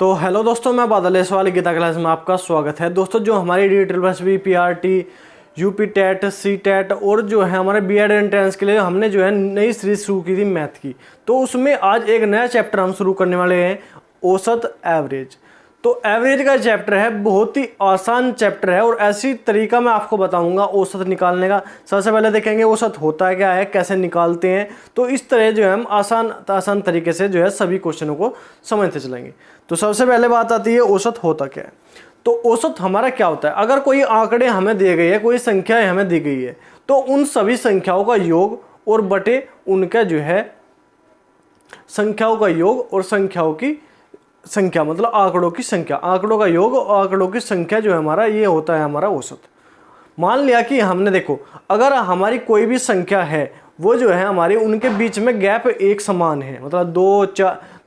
तो हेलो दोस्तों, मैं बादल सवाल गीता क्लास में आपका स्वागत है। दोस्तों, जो हमारी DSSB, PRT, UP TET, C TET और जो है हमारे B.Ed एंट्रेंस के लिए हमने जो है नई सीरीज शुरू की थी मैथ की। तो उसमें आज एक नया चैप्टर हम शुरू करने वाले हैं, औसत एवरेज। तो एवरेज का चैप्टर है, बहुत ही आसान चैप्टर है और ऐसी तरीका मैं आपको बताऊंगा औसत निकालने का। सबसे पहले देखेंगे औसत होता है क्या है, कैसे निकालते हैं। तो इस तरह जो है हम आसान तरीके से जो है सभी क्वेश्चनों को समझते चलेंगे। तो सबसे पहले बात आती है औसत होता क्या है। तो औसत हमारा क्या होता है, अगर कोई आंकड़े हमें दिए गए है, कोई संख्याएं हमें दी गई है, तो उन सभी संख्याओं का योग और बटे उनका जो है संख्याओं का योग और संख्याओं की संख्या, मतलब आंकड़ों की संख्या, आंकड़ों का योग और आंकड़ों की संख्या जो है हमारा, ये होता है हमारा औसत। मान लिया कि हमने देखो, अगर हमारी कोई भी संख्या है वो जो है हमारी, उनके बीच में गैप एक समान है, मतलब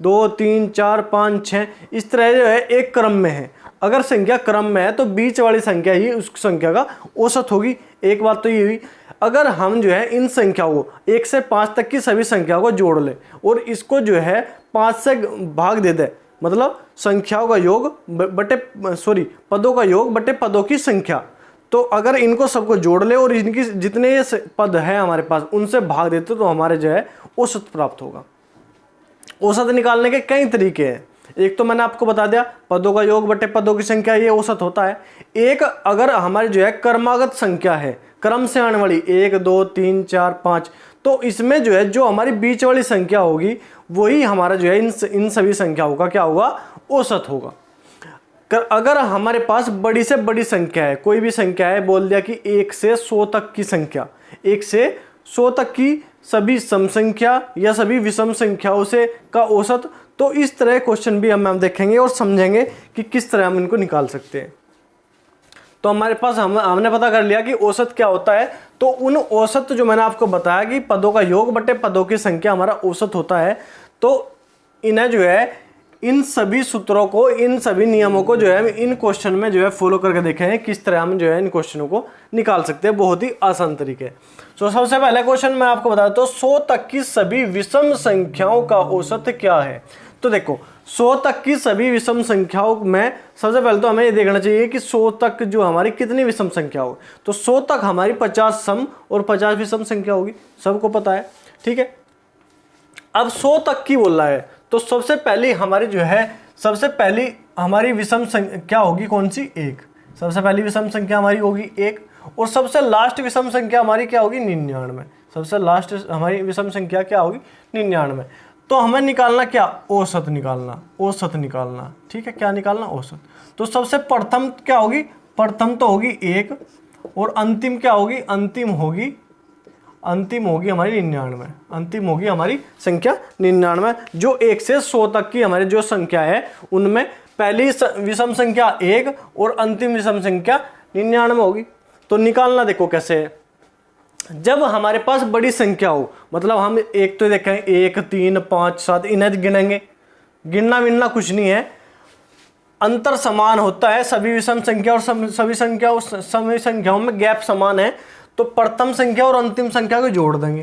2 3 4 5 6 इस तरह जो है एक क्रम में है। अगर संख्या क्रम में है तो बीच वाली संख्या ही उस संख्या का औसत होगी। एक बात तो ये हुई। अगर हम जो है इन संख्याओं को 1 से 5 तक की सभी संख्याओं को जोड़ ले और इसको जो है 5 से भाग दे दे, मतलब संख्याओं का योग पदों का योग बटे पदों की संख्या, तो अगर इनको सबको जोड़ ले और इनकी जितने ये पद है हमारे पास उनसे भाग देते तो हमारे जो है औसत प्राप्त होगा। औसत निकालने के कई तरीके हैं। एक तो मैंने आपको बता दिया, पदों का योग बटे पदों की संख्या, ये औसत होता है। एक, अगर हमारी जो है क्रमागत संख्या है, क्रम से आने वाली 1 2 3 4 5, तो इसमें जो है जो हमारी बीच वाली संख्या होगी वही हमारा जो है इन सभी संख्याओं का क्या होगा, औसत होगा। अगर हमारे पास बड़ी से बड़ी संख्या है, कोई भी संख्या है, बोल दिया कि 1 से 100 तक की संख्या, 1 से 100 तक की सभी सम संख्या या सभी विषम संख्याओं से का औसत, तो इस तरह क्वेश्चन भी हम देखेंगे और समझेंगे कि किस तरह हम इनको निकाल सकते हैं। तो हमारे पास हमने पता कर लिया कि औसत क्या होता है। तो उन औसत जो मैंने आपको बताया कि पदों का योग बटे पदों की संख्या हमारा औसत होता है, तो इन्हें जो है इन सभी सूत्रों को, इन सभी नियमों को जो है इन क्वेश्चन में जो है फॉलो करके देखेंगे किस तरह हम जो है इन क्वेश्चनों को निकाल सकते हैं, बहुत ही आसान तरीके। तो सबसे पहले क्वेश्चन मैं आपको बता दूं, 100 तक की सभी विषम संख्याओं का औसत क्या है। तो देखो, 100 तक की सभी विषम संख्याओं में सबसे पहले तो हमें ये देखना चाहिए कि 100 तक जो हमारी कितनी विषम संख्या होगी। तो 100 तक हमारी 50 सम और 50 विषम संख्या होगी, सबको पता है, ठीक है। अब 100 तक की बोल रहा है, तो सबसे पहली हमारी जो है, सबसे पहली हमारी विषम संख्या होगी कौन सी, 1। सबसे पहली विषम संख्या हमारी होगी 1, और सबसे लास्ट विषम संख्या हमारी क्या होगी, 99। सबसे लास्ट हमारी विषम संख्या क्या होगी, 99। तो हमें निकालना क्या, औसत निकालना, औसत निकालना, ठीक है। क्या निकालना, औसत। तो सबसे प्रथम क्या होगी, प्रथम तो होगी 1, और अंतिम क्या होगी, अंतिम होगी हमारी 99। अंतिम होगी हमारी संख्या 99। जो 1 से 100 तक की हमारी जो संख्या है उनमें पहली विषम संख्या 1 और अंतिम विषम संख्या 99 होगी। तो निकालना देखो कैसे है। जब हमारे पास बड़ी संख्या हो, मतलब हम एक तो देखें 1 3 5 7, इन्हें गिनेंगे, गिनना विनना कुछ नहीं है, अंतर समान होता है सभी विषम संख्या और सभी संख्याओं में गैप समान है। तो प्रथम संख्या और अंतिम संख्या को जोड़ देंगे।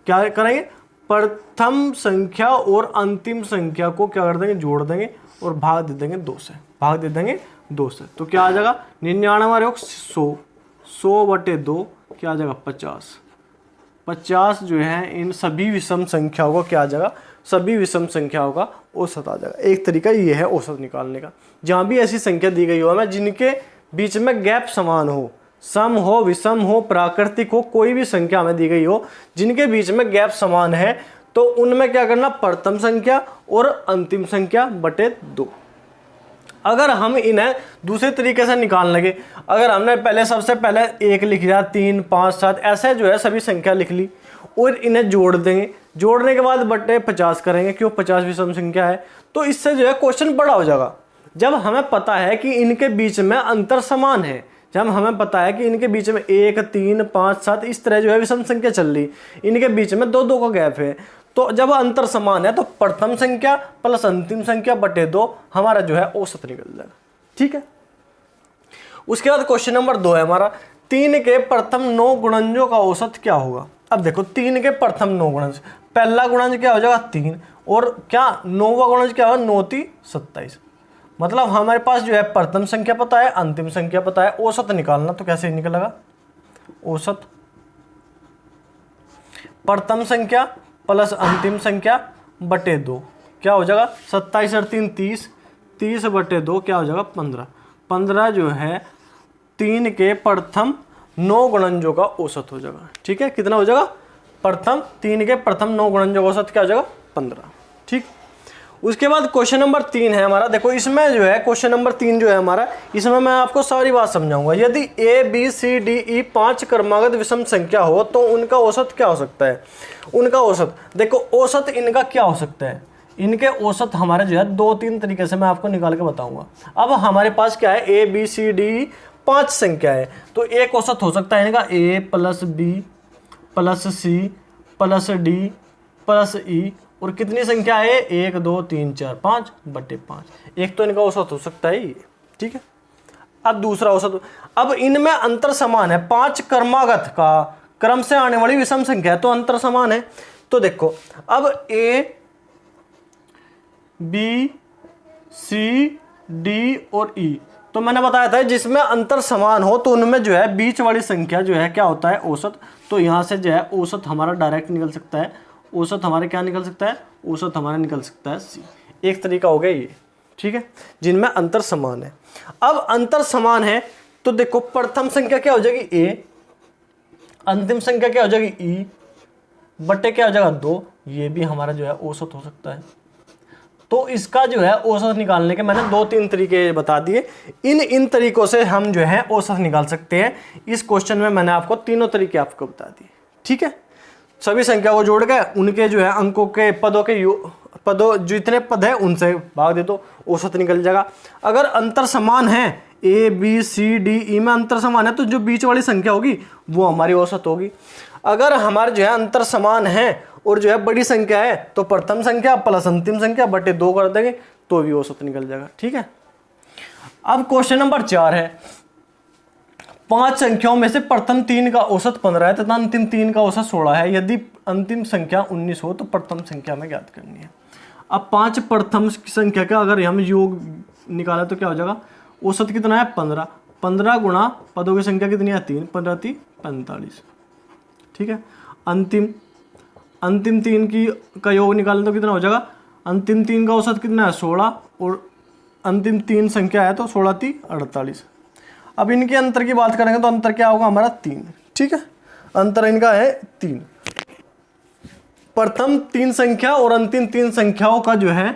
क्या करेंगे, प्रथम संख्या और अंतिम संख्या को क्या कर देंगे, जोड़ देंगे और भाग दे देंगे 2 से, भाग दे देंगे 2 से। तो क्या आ जाएगा, 99 100, 100 बटे 2 क्या आ जाएगा, 50। 50 जो है इन सभी विषम संख्याओं का क्या आ जाएगा, सभी विषम संख्याओं का औसत आ जाएगा। एक तरीका ये है औसत निकालने का। जहाँ भी ऐसी संख्या दी गई हो हमें जिनके बीच में गैप समान हो, सम हो, विषम हो, प्राकृतिक हो, कोई भी संख्या हमें दी गई हो जिनके बीच में गैप समान है, तो उनमें क्या करना, प्रथम संख्या और अंतिम संख्या बटे 2। अगर हम इन्हें दूसरे तरीके से निकाल लेंगे, अगर हमने पहले सबसे पहले 1 लिख लिया, 3 5 7 ऐसे जो है सभी संख्या लिख ली और इन्हें जोड़ देंगे, जोड़ने के बाद बटे 50 करेंगे, क्यों, 50 विषम संख्या है। तो इससे जो है क्वेश्चन बड़ा हो जाएगा। जब हमें पता है कि इनके बीच में अंतर समान है, जब हमें पता है कि इनके बीच में 1 3 5 7 इस तरह जो है विषम संख्या चल रही, इनके बीच में 2 का गैप है, तो जब अंतर समान है तो प्रथम संख्या प्लस अंतिम संख्या बटे 2 हमारा जो है औसत निकल जाएगा, ठीक है। उसके बाद क्वेश्चन नंबर 2 है हमारा, 3 के प्रथम 9 गुणनजों का औसत क्या होगा। अब देखो, 3 के प्रथम 9 गुणज, पहला गुणज क्या हो जाएगा 3, और क्या 9वां गुणज क्या होगा, 9 3 27। मतलब हमारे पास जो है प्रथम संख्या पता है, अंतिम संख्या पता है, औसत निकालना तो कैसे निकलेगा, औसत प्रथम संख्या प्लस अंतिम संख्या बटे 2 क्या हो जाएगा, 27 और 3 30, 30 बटे 2 क्या हो जाएगा 15, 15 जो है 3 के प्रथम 9 गुणनजों का औसत हो जाएगा। ठीक है, कितना हो जाएगा, प्रथम 3 के प्रथम 9 गुणनजों का औसत क्या हो जाएगा 15। ठीक, उसके बाद क्वेश्चन नंबर 3 है हमारा। देखो इसमें जो है क्वेश्चन नंबर 3 जो है हमारा, इसमें मैं आपको सारी बात समझाऊंगा। यदि A B C D E 5 क्रमागत विषम संख्या हो तो उनका औसत क्या हो सकता है। उनका औसत देखो, औसत इनका क्या हो सकता है, इनके औसत हमारे जो है 2-3 तरीके से मैं आपको निकाल के बताऊंगा। अब हमारे पास क्या है, ए बी सी डी 5 संख्या है, तो एक औसत हो सकता है इनका A plus B plus C plus D plus E, और कितनी संख्या है 1 2 3 4 5 बटे 5, एक तो इनका औसत हो सकता है ये। ठीक है, अब दूसरा औसत, अब इनमें अंतर समान है, 5 क्रमागत का क्रम से आने वाली विषम संख्या है तो अंतर समान है। तो देखो अब ए बी सी डी और ई, तो मैंने बताया था जिसमें अंतर समान हो तो उनमें जो है बीच वाली संख्या जो है क्या होता है औसत। तो यहाँ से जो है औसत हमारा डायरेक्ट निकल सकता है, औसत हमारे क्या निकल सकता है, औसत हमारा निकल सकता है सी। एक तरीका हो गया ये। ठीक है, जिनमें अंतर समान है। अब अंतर समान है तो देखो प्रथम संख्या क्या हो जाएगी ए, अंतिम संख्या क्या हो जाएगी ई बटे क्या हो जाएगा 2, ये भी हमारा जो है औसत हो सकता है। तो इसका जो है औसत निकालने के मैंने 2-3 तरीके बता दिए। इन तरीकों से हम जो है औसत निकाल सकते हैं। इस क्वेश्चन में मैंने आपको तीनों तरीके आपको बता दिए। ठीक है, सभी संख्या को जोड़ के उनके जो है अंकों के पदों जितने पद है उनसे भाग दे दो, औसत निकल जाएगा। अगर अंतर समान है, A B C D E में अंतर समान है तो जो बीच वाली संख्या होगी वो हमारी औसत होगी। अगर हमारे जो है अंतर समान है और जो है बड़ी संख्या है तो प्रथम संख्या प्लस अंतिम संख्या बटे 2 कर देंगे तो भी औसत निकल जाएगा। ठीक है, अब क्वेश्चन नंबर 4 है, 5 संख्याओं में से प्रथम 3 का औसत 15 है तथा अंतिम 3 का औसत 16 है। यदि अंतिम संख्या 19 हो तो प्रथम संख्या में ज्ञात करनी है। अब 5 प्रथम संख्या का अगर हम योग निकाला तो क्या हो जाएगा, औसत कितना है 15, 15 गुणा पदों की संख्या कितनी है 3, 15 3 45। ठीक है, अंतिम 3 की का योग निकालें तो कितना हो जाएगा, अंतिम 3 का औसत कितना है 16 और अंतिम 3 संख्या है तो 16 3 48। अब इनके अंतर की बात करेंगे तो अंतर क्या होगा हमारा 3। ठीक है, अंतर इनका है 3। प्रथम 3 संख्या और अंतिम 3 संख्याओं का जो है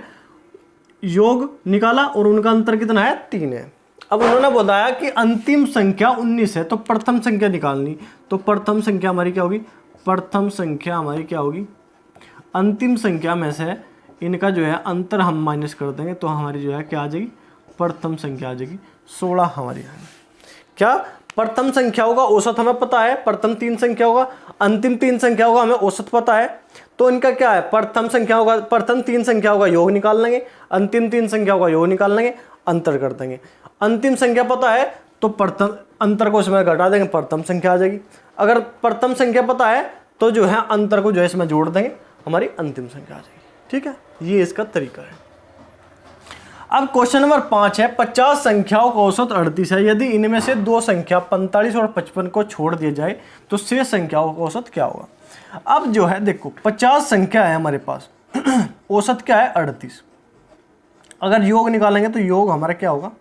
योग निकाला और उनका अंतर कितना है 3 है। अब उन्होंने बताया कि अंतिम संख्या 19 है तो प्रथम संख्या निकालनी, तो प्रथम संख्या हमारी क्या होगी, प्रथम संख्या हमारी क्या होगी, अंतिम संख्या में से इनका जो है अंतर हम माइनस कर देंगे तो हमारी जो है क्या आ जाएगी, प्रथम संख्या आ जाएगी 16 हमारी। क्या प्रथम संख्याओं का औसत हमें पता है, प्रथम 3 संख्याओं का, अंतिम 3 संख्याओं का हमें औसत पता है, तो इनका क्या है प्रथम 3 संख्याओं का योग निकाल लेंगे, अंतिम 3 संख्याओं का योग निकाल लेंगे, अंतर कर देंगे। अंतिम संख्या पता है तो प्रथम अंतर को इसमें घटा देंगे, प्रथम संख्या आ जाएगी। अगर प्रथम संख्या पता है तो जो है अंतर को जो है इसमें जोड़ देंगे, हमारी अंतिम संख्या आ जाएगी। ठीक है, ये इसका तरीका है। अब क्वेश्चन नंबर 5 है, 50 संख्याओं का औसत 38 है। यदि इनमें से 2 संख्या 45 और 55 को छोड़ दिया जाए तो शेष संख्याओं का औसत क्या होगा। अब जो है देखो 50 संख्या है हमारे पास, औसत क्या है 38। अगर योग निकालेंगे तो योग हमारा क्या होगा,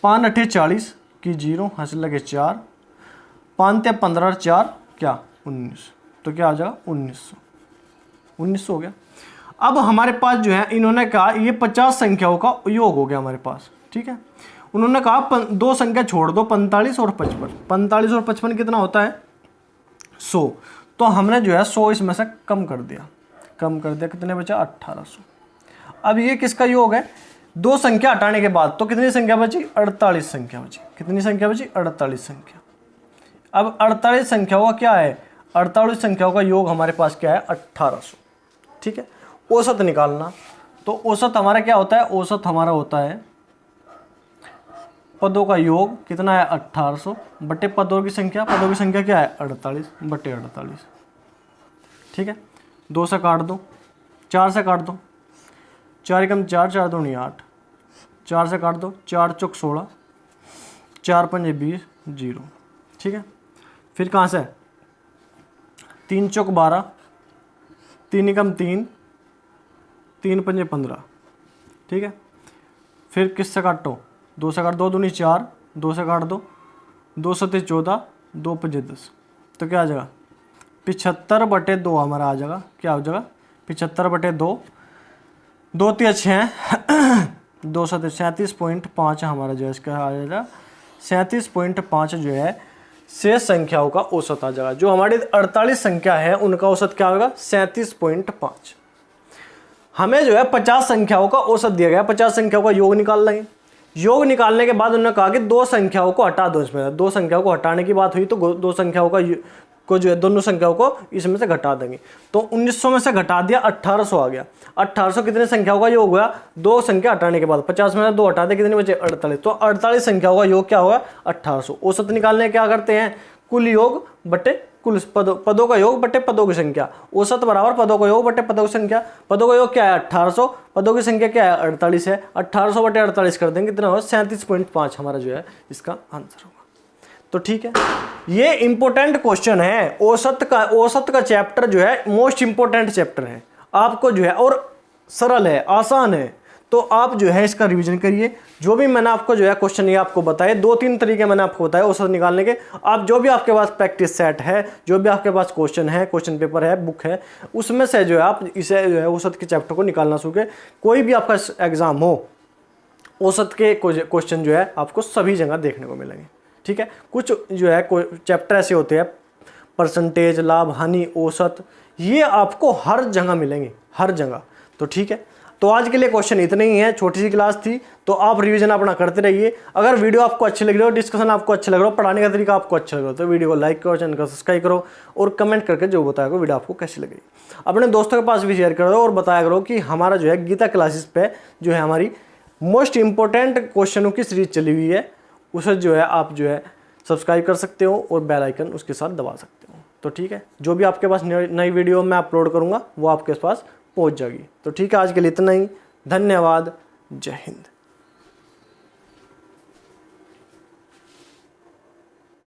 5 8 40 की 0 हंस लगे 4, 5 ते 15 4 क्या 19, तो क्या आ जाएगा 1900 हो गया। अब हमारे पास जो है इन्होंने कहा ये 50 संख्याओं का योग हो गया हमारे पास। ठीक है, उन्होंने कहा 2 संख्या छोड़ दो 45 और 55, 45 और 55 कितना होता है 100, तो हमने जो है 100 इसमें से कम कर दिया, कितने बचा 1800। अब ये किसका योग है, 2 संख्या हटाने के बाद तो कितनी संख्या बची 48 संख्या बची, कितनी संख्या बची 48 संख्या। अब 48 संख्याओं का क्या है, 48 संख्याओं का योग हमारे पास क्या है 1800। ठीक है, औसत निकालना, तो औसत हमारा क्या होता है, औसत हमारा होता है पदों का योग कितना है 1800 बटे पदों की संख्या क्या है 48 बटे 48। ठीक है, 2 से काट दो, 4 से काट दो, 4 एकम 4, 4 दूनी 8, 4 से काट दो, 4 चौक 16, 4 पंजे 20, 0। ठीक है, फिर कहाँ से 3 चौक 12, 3 एकम 3, 3 पंजे 15। ठीक है, फिर किससे काटो, 2 से काट, 2 दूनी 4, 2 से काट दो, 2 सते 14, 2 पंजे 10। तो क्या आ जाएगा 75/2 हमारा आ जाएगा। क्या हो जाएगा 75/2, 2 तिया 6, 2 सते 37.5 हमारा जो है इसका आ जाएगा 37.5 जो है शेष संख्याओं का औसत आ जाएगा। जो हमारी 48 संख्या है उनका औसत क्या होगा 37.5। हमें जो है 50 संख्याओं का औसत दिया गया, 50 संख्याओं का योग निकाल लेंगे। योग निकालने के बाद उन्होंने कहा कि 2 संख्याओं को हटा दो। इसमें 2 संख्याओं को हटाने की बात हुई तो 2 संख्याओं को जो है दोनों संख्याओं को इसमें से घटा देंगे। तो 1900 में से घटा दिया, 1800 आ गया। 1800 कितने संख्याओं का योग हुआ, 2 संख्या हटाने के बाद 50 में से 2 हटा दे, कितने बचे 48। तो 48 संख्याओं का योग क्या होगा 1800। औसत निकालने क्या करते हैं, कुल योग बटे कुल पदों का योग बटे पदों की संख्या। औसत बराबर पदों का योग बटे पदों की संख्या। पदों का योग क्या है 1800, पदों की संख्या क्या है 48 है। 1800 बटे 48 कर देंगे, कितना होगा 37.5 हमारा जो है इसका आंसर होगा। तो ठीक है, ये इंपॉर्टेंट क्वेश्चन है। औसत का चैप्टर जो है मोस्ट इंपॉर्टेंट चैप्टर है आपको जो है, और सरल है, आसान है। तो आप जो है इसका रिवीजन करिए। जो भी मैंने आपको जो है क्वेश्चन ये आपको बताए, 2-3 तरीके मैंने आपको बताए औसत निकालने के। आप जो भी आपके पास प्रैक्टिस सेट है, जो भी आपके पास क्वेश्चन है, क्वेश्चन पेपर है, बुक है, उसमें से जो है आप इसे जो है औसत के चैप्टर को निकालना सीखे। कोई भी आपका एग्जाम हो, औसत के क्वेश्चन जो है आपको सभी जगह देखने को मिलेंगे। ठीक है, कुछ जो है चैप्टर ऐसे होते हैं, परसेंटेज, लाभ, हानि, औसत, ये आपको हर जगह मिलेंगे, हर जगह। तो ठीक है, तो आज के लिए क्वेश्चन इतने ही है, छोटी सी क्लास थी। तो आप रिवीजन अपना करते रहिए। अगर वीडियो आपको अच्छी लग रही हो, डिस्कशन आपको अच्छा लग रहा हो, पढ़ाने का तरीका आपको अच्छा लग रहा हो, तो वीडियो को लाइक करो, चैनल को सब्सक्राइब करो और कमेंट करके जो बताया वीडियो आपको कैसी लगी। अपने दोस्तों के पास भी शेयर करो और बताया करो कि हमारा जो है गीता क्लासेस पे जो है हमारी मोस्ट इंपॉर्टेंट क्वेश्चनों की सीरीज चली हुई है। उसे जो है आप जो है सब्सक्राइब कर सकते हो और बेल आइकन उसके साथ दबा सकते हो। तो ठीक है, जो भी आपके पास नई वीडियो मैं अपलोड करूँगा वो आपके पास पहुँच जाएगी। तो ठीक है, आज के लिए इतना ही। धन्यवाद। जय हिंद।